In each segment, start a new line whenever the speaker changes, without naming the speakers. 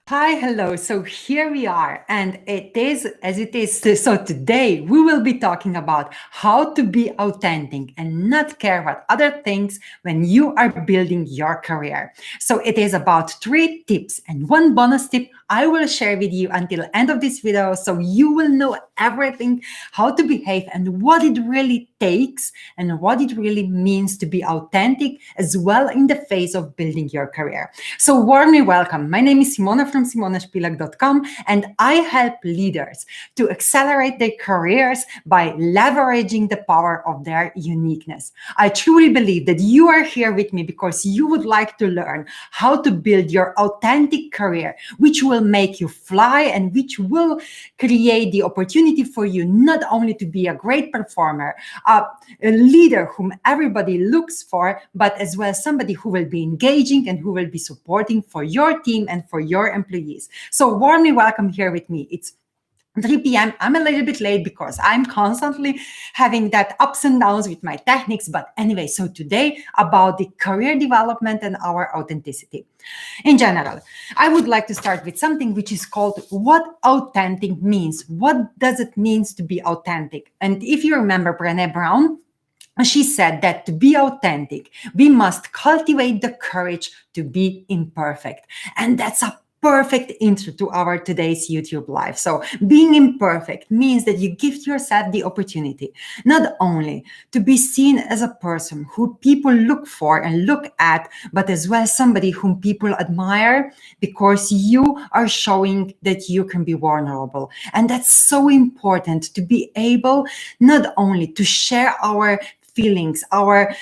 Hi, hello. So here we are, and it is as it is. So today we will be talking about how to be authentic and not care what other things when you are building your career. So it is about 3 tips and one bonus tip I will share with you until end of this video, so you will know everything how to behave and what it really takes and what it really means to be authentic as well in the face of building your career. So warmly welcome. My name is Simona from 𝐿𝐸𝐴𝐻𝐵𝐿𝐴.com, and I help leaders to accelerate their careers by leveraging the power of their uniqueness. I truly believe that you are here with me because you would like to learn how to build your authentic career, which will make you fly and which will create the opportunity for you not only to be a great performer, a leader whom everybody looks for, but as well somebody who will be engaging and who will be supporting for your team and for your employees. So warmly welcome here with me. It's 3 p.m. I'm a little bit late because I'm constantly having that ups and downs with my techniques. But anyway, so today about the career development and our authenticity. In general, I would like to start with something which is called what authentic means. What does it mean to be authentic? And if you remember Brené Brown, she said that to be authentic, we must cultivate the courage to be imperfect. And that's a perfect intro to our today's YouTube live. So being imperfect means that you give yourself the opportunity not only to be seen as a person who people look for and look at, but as well somebody whom people admire because you are showing that you can be vulnerable. And that's so important to be able not only to share our feelings, our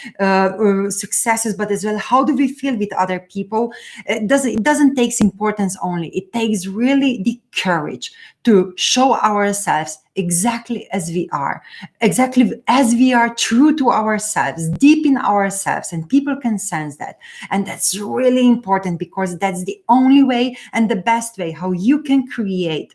successes, but as well, how do we feel with other people? It doesn't take importance only. It takes really the courage to show ourselves exactly as we are, true to ourselves, deep in ourselves, and people can sense that. And that's really important because that's the only way and the best way how you can create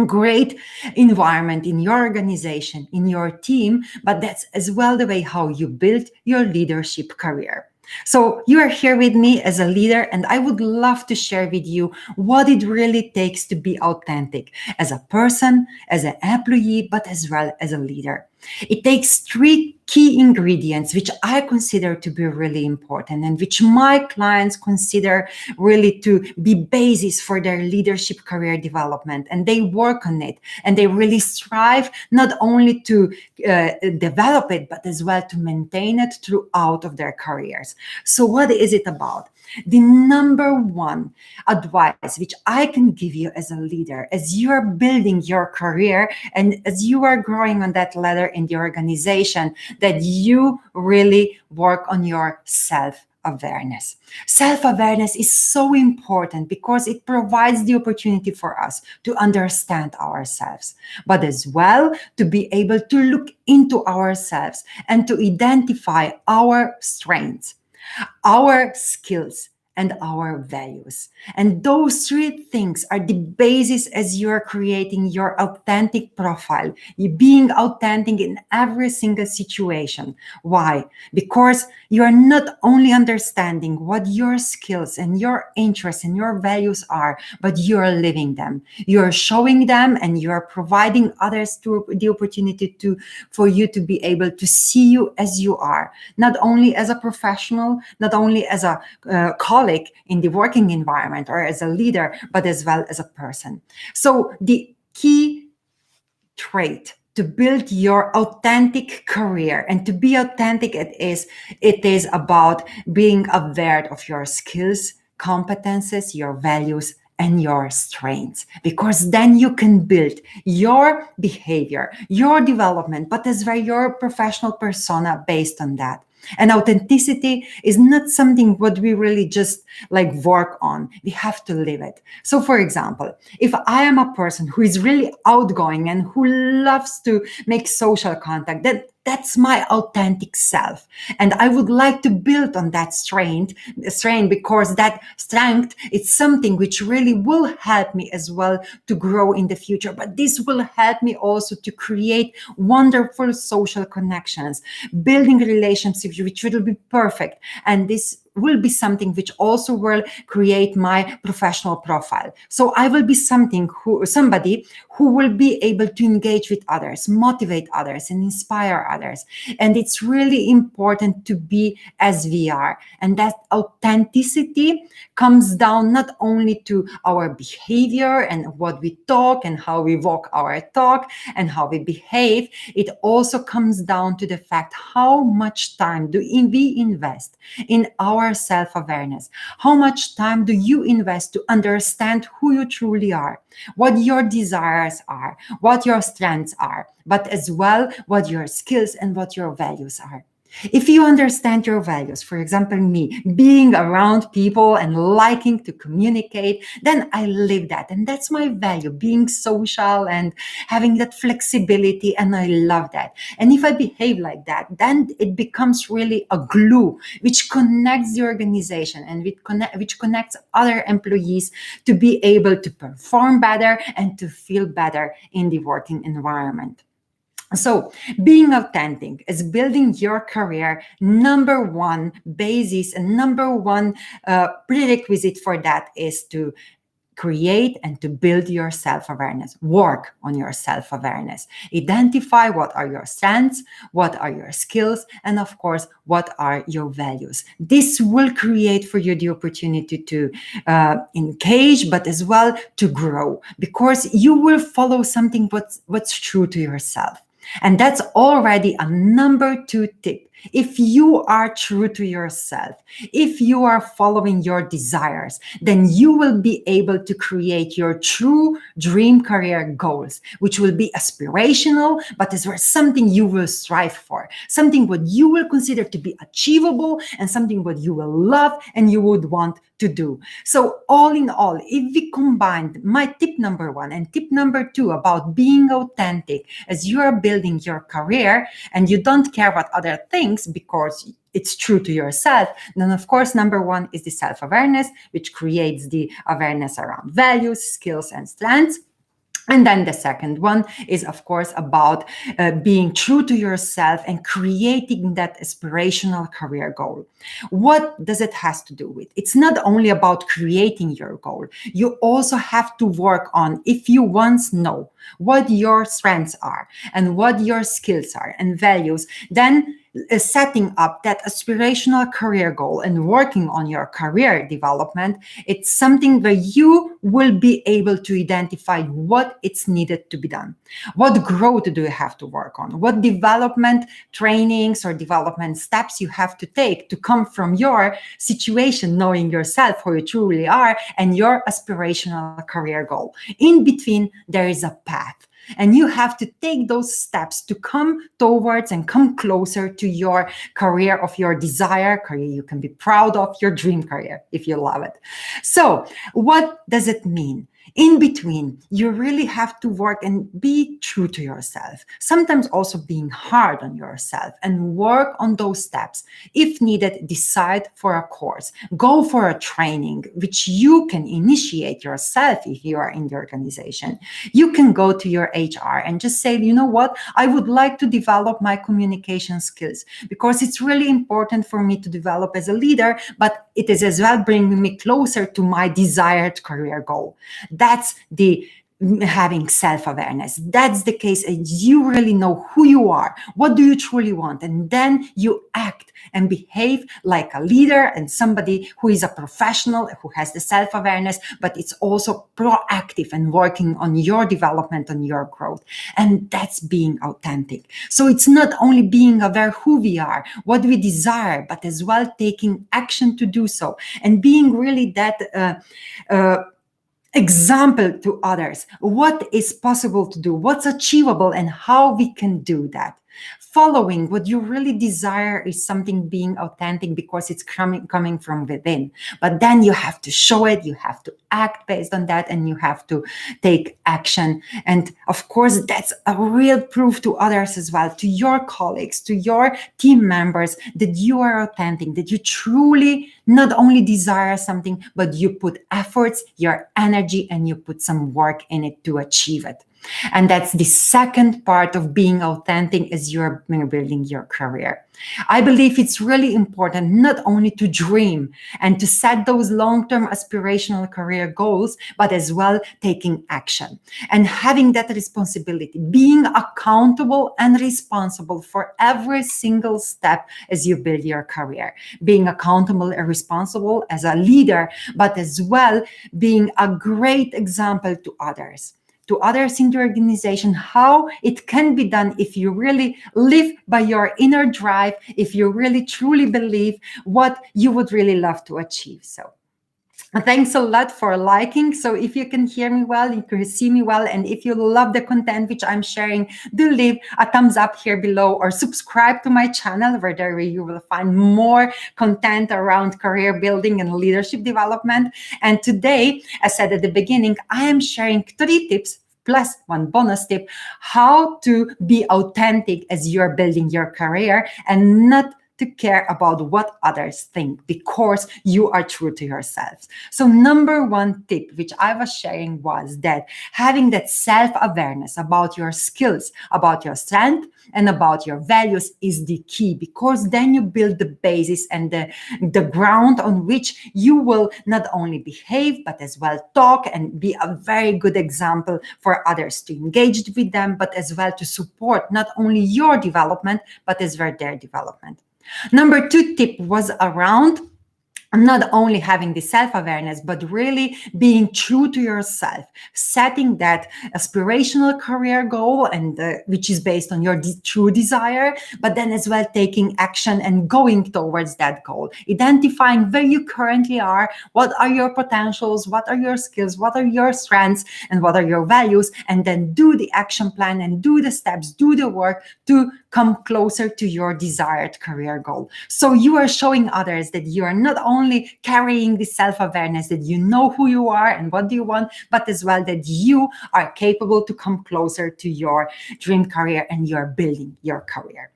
great environment in your organization, in your team, but that's as well the way how you build your leadership career. So you are here with me as a leader, and I would love to share with you what it really takes to be authentic as a person, as an employee, but as well as a leader. It takes 3 key ingredients, which I consider to be really important and which my clients consider really to be basis for their leadership career development. And they work on it and they really strive not only to develop it, but as well to maintain it throughout of their careers. So what is it about? The number one advice which I can give you as a leader, as you are building your career and as you are growing on that ladder in the organization, that you really work on your self-awareness. Self-awareness is so important because it provides the opportunity for us to understand ourselves, but as well to be able to look into ourselves and to identify our strengths, our skills, and our values. And those 3 things are the basis as you're creating your authentic profile, you being authentic in every single situation. Why? Because you are not only understanding what your skills and your interests and your values are, but you're living them. You're showing them and you're providing others to the opportunity for you to be able to see you as you are, not only as a professional, not only as a colleague in the working environment or as a leader, but as well as a person. So the key trait to build your authentic career and to be authentic, it is about being aware of your skills, competences, your values, and your strengths, because then you can build your behavior, your development, but as well your professional persona based on that. And authenticity is not something what we really just like work on. We have to live it. So for example, if I am a person who is really outgoing and who loves to make social contact, that's my authentic self. And I would like to build on that strength because that strength is something which really will help me as well to grow in the future. But this will help me also to create wonderful social connections, building relationships which will be perfect. And this will be something which also will create my professional profile. So I will be somebody who will be able to engage with others, motivate others, and inspire others. And it's really important to be as we are. And that authenticity comes down not only to our behavior and what we talk and how we walk our talk and how we behave. It also comes down to the fact how much time do we invest in our self-awareness. How much time do you invest to understand who you truly are, what your desires are, what your strengths are, but as well what your skills and what your values are. If you understand your values, for example, me, being around people and liking to communicate, then I live that. And that's my value, being social and having that flexibility. And I love that. And if I behave like that, then it becomes really a glue which connects the organization and which connects other employees to be able to perform better and to feel better in the working environment. So being authentic is building your career. Number one basis and number one prerequisite for that is to create and to build your self-awareness. Work on your self-awareness. Identify what are your strengths, what are your skills, and of course, what are your values. This will create for you the opportunity to engage, but as well to grow, because you will follow something what's true to yourself. And that's already a number 2 tip. If you are true to yourself, if you are following your desires, then you will be able to create your true dream career goals, which will be aspirational, but as well something you will strive for, something what you will consider to be achievable, and something what you will love and you would want to do. So all in all, if we combine my tip number 1 and tip number 2 about being authentic as you are building your career and you don't care about other things because it's true to yourself, then of course number 1 is the self-awareness, which creates the awareness around values, skills, and strengths. And then the second one is, of course, about being true to yourself and creating that aspirational career goal. What does it has to do with? It's not only about creating your goal. You also have to work on, if you once know what your strengths are and what your skills are and values, then setting up that aspirational career goal and working on your career development, it's something where you will be able to identify what it's needed to be done. What growth do you have to work on? What development trainings or development steps you have to take to come from your situation, knowing yourself, who you truly are, and your aspirational career goal. In between, there is a path. And you have to take those steps to come towards and come closer to your career of your desire, career you can be proud of, your dream career, if you love it. So what does it mean? In between, you really have to work and be true to yourself. Sometimes also being hard on yourself and work on those steps. If needed, decide for a course. Go for a training, which you can initiate yourself if you are in the organization. You can go to your HR and just say, you know what, I would like to develop my communication skills because it's really important for me to develop as a leader, but it is as well bringing me closer to my desired career goal. That's the having self-awareness. That's the case. And you really know who you are. What do you truly want? And then you act and behave like a leader and somebody who is a professional, who has the self-awareness, but it's also proactive and working on your development, on your growth. And that's being authentic. So it's not only being aware who we are, what we desire, but as well taking action to do so and being really that example to others, what is possible to do, what's achievable, and how we can do that. Following what you really desire is something being authentic because it's coming from within. But then you have to show it, you have to act based on that, and you have to take action. And of course, that's a real proof to others as well, to your colleagues, to your team members, that you are authentic, that you truly not only desire something, but you put efforts, your energy, and you put some work in it to achieve it. And that's the second part of being authentic as you're building your career. I believe it's really important not only to dream and to set those long-term aspirational career goals, but as well taking action and having that responsibility, being accountable and responsible for every single step as you build your career, being accountable and responsible as a leader, but as well being a great example to others in the organization, how it can be done if you really live by your inner drive, if you really truly believe what you would really love to achieve. So thanks a lot for liking. So if you can hear me well, you can see me well, and if you love the content which I'm sharing, do leave a thumbs up here below or subscribe to my channel, where there you will find more content around career building and leadership development. And today, as said at the beginning, I am sharing 3 tips plus 1 bonus tip, how to be authentic as you're building your career and not to care about what others think, because you are true to yourselves. So number 1 tip, which I was sharing, was that having that self-awareness about your skills, about your strength, and about your values is the key, because then you build the basis and the ground on which you will not only behave, but as well talk and be a very good example for others to engage with them, but as well to support not only your development, but as well their development. Number 2 tip was around not only having the self-awareness, but really being true to yourself, setting that aspirational career goal, and which is based on your true desire, but then as well taking action and going towards that goal, identifying where you currently are, what are your potentials, what are your skills, what are your strengths, and what are your values, and then do the action plan and do the steps, do the work to come closer to your desired career goal. So you are showing others that you are not only carrying the self-awareness, that you know who you are and what do you want, but as well that you are capable to come closer to your dream career and you're building your career.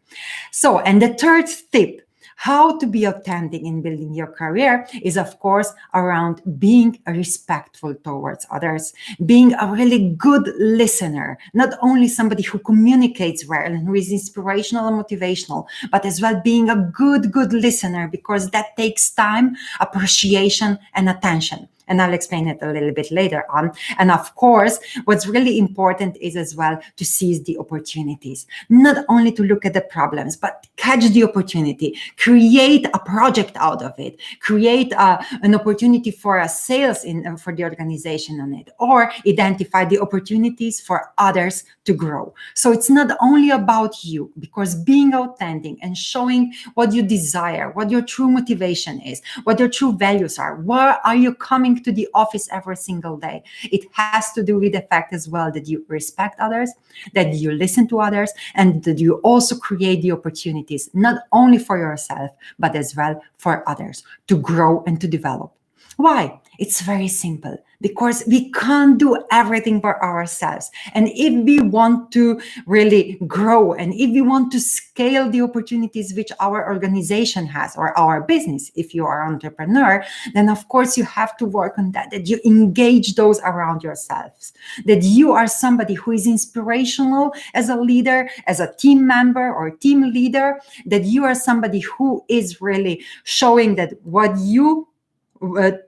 So, and the third tip, how to be authentic in building your career, is of course around being respectful towards others, being a really good listener, not only somebody who communicates well and who is inspirational and motivational, but as well being a good listener, because that takes time, appreciation, and attention. And I'll explain it a little bit later on. And of course, what's really important is as well to seize the opportunities, not only to look at the problems, but catch the opportunity, create a project out of it, create an opportunity for a sales for the organization on it, or identify the opportunities for others to grow. So it's not only about you, because being authentic and showing what you desire, what your true motivation is, what your true values are, where are you coming to the office every single day. It has to do with the fact as well that you respect others, that you listen to others, and that you also create the opportunities, not only for yourself, but as well for others to grow and to develop. Why? It's very simple, because we can't do everything by ourselves. And if we want to really grow, and if we want to scale the opportunities which our organization has, or our business, if you are an entrepreneur, then of course you have to work on that you engage those around yourselves, that you are somebody who is inspirational as a leader, as a team member or team leader, that you are somebody who is really showing that what you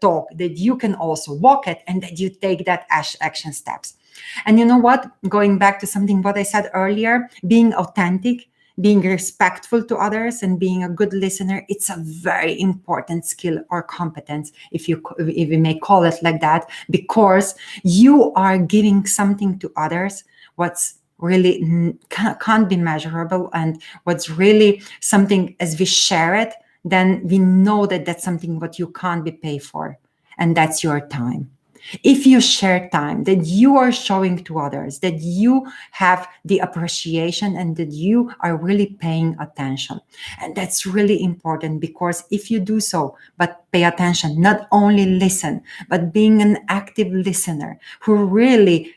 talk, that you can also walk it, and that you take that action steps. And you know what? Going back to something what I said earlier, being authentic, being respectful to others, and being a good listener, it's a very important skill or competence, if you may call it like that, because you are giving something to others what's really can't be measurable, and what's really something, as we share it, then we know that that's something what you can't be paid for, and that's your time. If you share time, that you are showing to others, that you have the appreciation and that you are really paying attention. And that's really important, because if you do so, but pay attention, not only listen, but being an active listener who really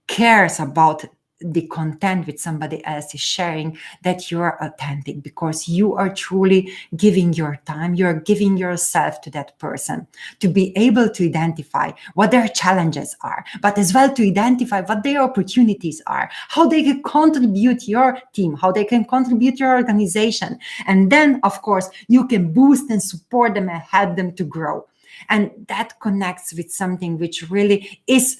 cares about the content with somebody else is sharing, that you are authentic, because you are truly giving your time, you're giving yourself to that person to be able to identify what their challenges are, but as well to identify what their opportunities are, how they can contribute your team, how they can contribute your organization. And then, of course, you can boost and support them and help them to grow. And that connects with something which really is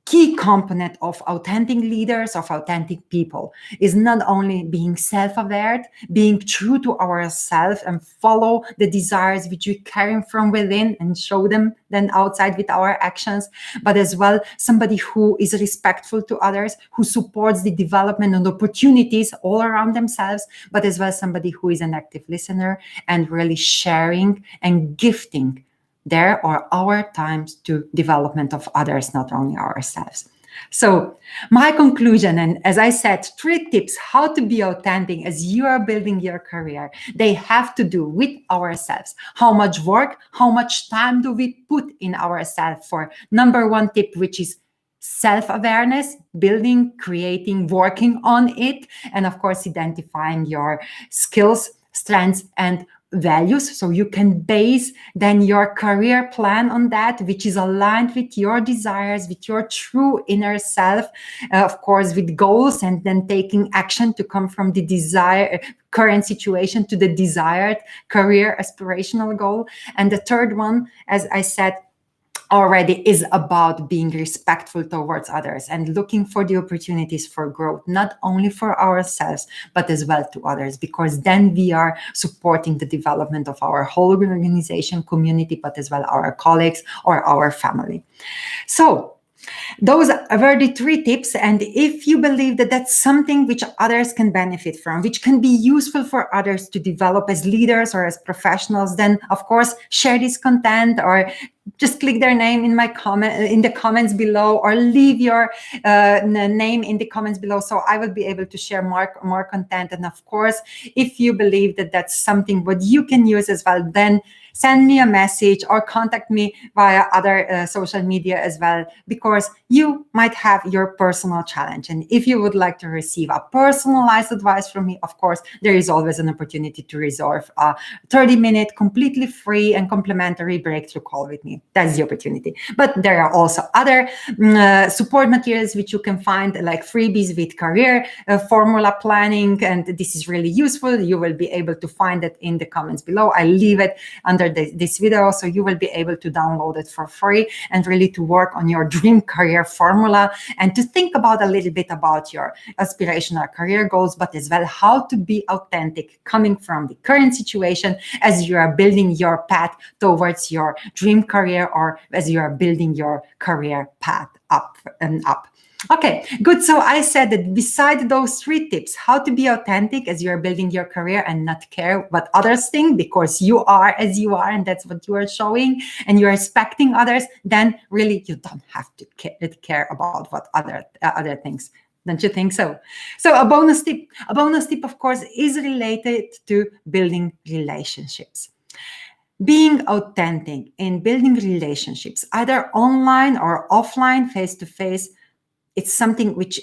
key component of authentic leaders, of authentic people, is not only being self-aware, being true to ourselves and follow the desires which we carry from within and show them then outside with our actions, but as well somebody who is respectful to others, who supports the development and opportunities all around themselves, but as well somebody who is an active listener and really sharing and gifting their or our times to development of others, not only ourselves. So my conclusion, and as I said, 3 tips how to be authentic as you are building your career, they have to do with ourselves. How much work, how much time do we put in ourselves for number 1 tip, which is self-awareness, building, creating, working on it, and of course, identifying your skills, strengths, and values, so you can base then your career plan on that, which is aligned with your desires, with your true inner self, of course, with goals, and then taking action to come from the current situation to the desired career aspirational goal. And the third one, as I said already, is about being respectful towards others and looking for the opportunities for growth, not only for ourselves, but as well to others, because then we are supporting the development of our whole organization, community, but as well our colleagues or our family. So those were the 3 tips. And if you believe that that's something which others can benefit from, which can be useful for others to develop as leaders or as professionals, then of course, share this content or just click their name in the comments below, or leave your name in the comments below, so I will be able to share more content. And of course, if you believe that that's something what you can use as well, then send me a message or contact me via other social media as well, because you might have your personal challenge. And if you would like to receive a personalized advice from me, of course, there is always an opportunity to reserve a 30-minute completely free and complimentary breakthrough call with me. That's the opportunity. But there are also other support materials which you can find, like freebies with career formula planning, and this is really useful. You will be able to find it in the comments below. I leave it under this video, so you will be able to download it for free and really to work on your dream career formula and to think about a little bit about your aspirational career goals, but as well how to be authentic coming from the current situation as you are building your path towards your dream career, or as you are building your career path up and up. Okay, good. So I said that beside those 3 tips, how to be authentic as you're building your career and not care what others think, because you are as you are, and that's what you are showing, and you're respecting others, then really you don't have to care about what other things. Don't you think so? So a bonus tip, of course, is related to building relationships. Being authentic in building relationships, either online or offline, face-to-face, it's something which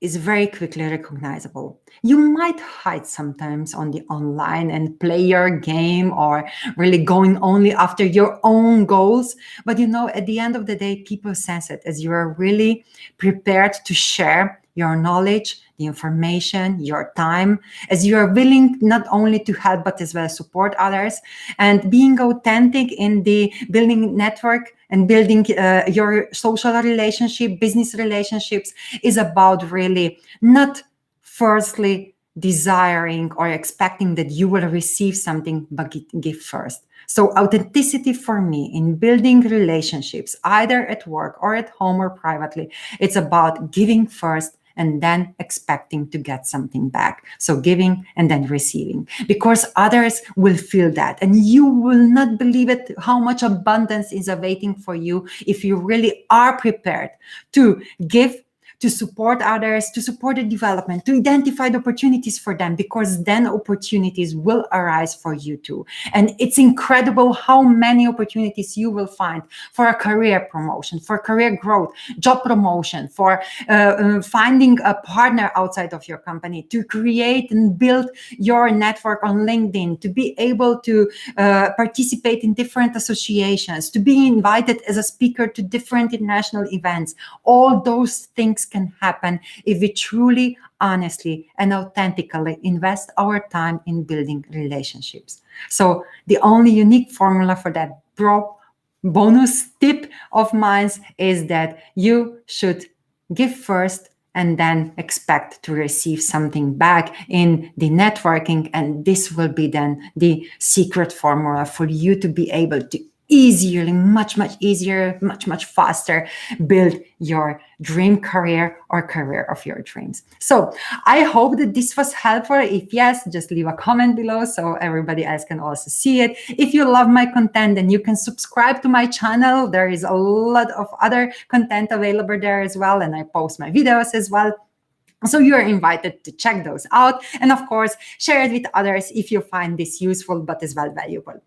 is very quickly recognizable. You might hide sometimes on the online and play your game, or really going only after your own goals. But you know, at the end of the day, people sense it as you are really prepared to share your knowledge, the information, your time, as you are willing not only to help, but as well support others. And being authentic in the building network and building your social relationship, business relationships, is about really not firstly desiring or expecting that you will receive something, but give first. So authenticity for me in building relationships, either at work or at home or privately, it's about giving first and then expecting to get something back. So giving and then receiving, because others will feel that, and you will not believe it, how much abundance is awaiting for you if you really are prepared to give, to support others, to support the development, to identify the opportunities for them, because then opportunities will arise for you too. And it's incredible how many opportunities you will find for a career promotion, for career growth, job promotion, for finding a partner outside of your company, to create and build your network on LinkedIn, to be able to participate in different associations, to be invited as a speaker to different international events. All those things can happen if we truly, honestly, and authentically invest our time in building relationships. So the only unique formula for that bonus tip of mine is that you should give first and then expect to receive something back in the networking. And this will be then the secret formula for you to be able to easily, much easier, much faster build your dream career or career of your dreams. So I hope that this was helpful. If yes, just leave a comment below so everybody else can also see it. If you love my content, then you can subscribe to my channel. There is a lot of other content available there as well, and I post my videos as well. So you are invited to check those out. And of course, share it with others if you find this useful but as well valuable.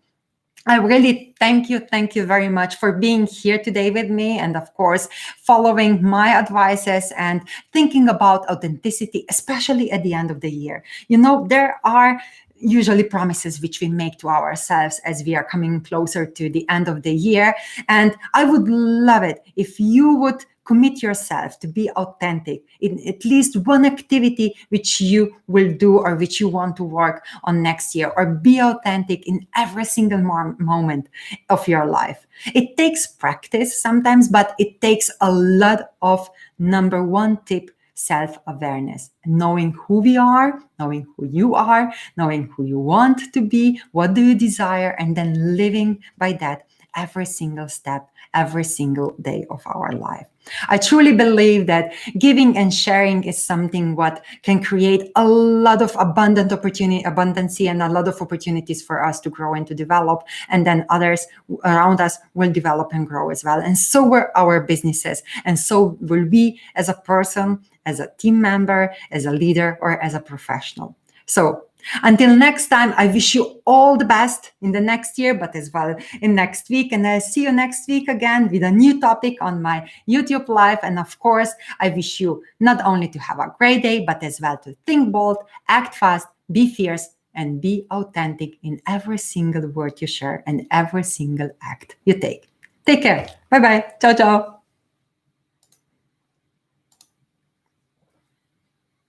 I really thank you very much for being here today with me, and of course, following my advices and thinking about authenticity, especially at the end of the year. You know, there are usually promises which we make to ourselves as we are coming closer to the end of the year. And I would love it if you would commit yourself to be authentic in at least one activity which you will do or which you want to work on next year, or be authentic in every single moment of your life. It takes practice sometimes, but it takes a lot of, number one tip, self-awareness, knowing who we are, knowing who you are, knowing who you want to be, what do you desire, and then living by that every single step, every single day of our life. I truly believe that giving and sharing is something what can create a lot of abundancy and a lot of opportunities for us to grow and to develop. And then others around us will develop and grow as well. And so will our businesses. And so will we as a person, as a team member, as a leader, or as a professional. So until next time, I wish you all the best in the next year, but as well in next week. And I'll see you next week again with a new topic on my YouTube live. And of course, I wish you not only to have a great day, but as well to think bold, act fast, be fierce, and be authentic in every single word you share and every single act you take. Take care. Bye-bye. Ciao, ciao.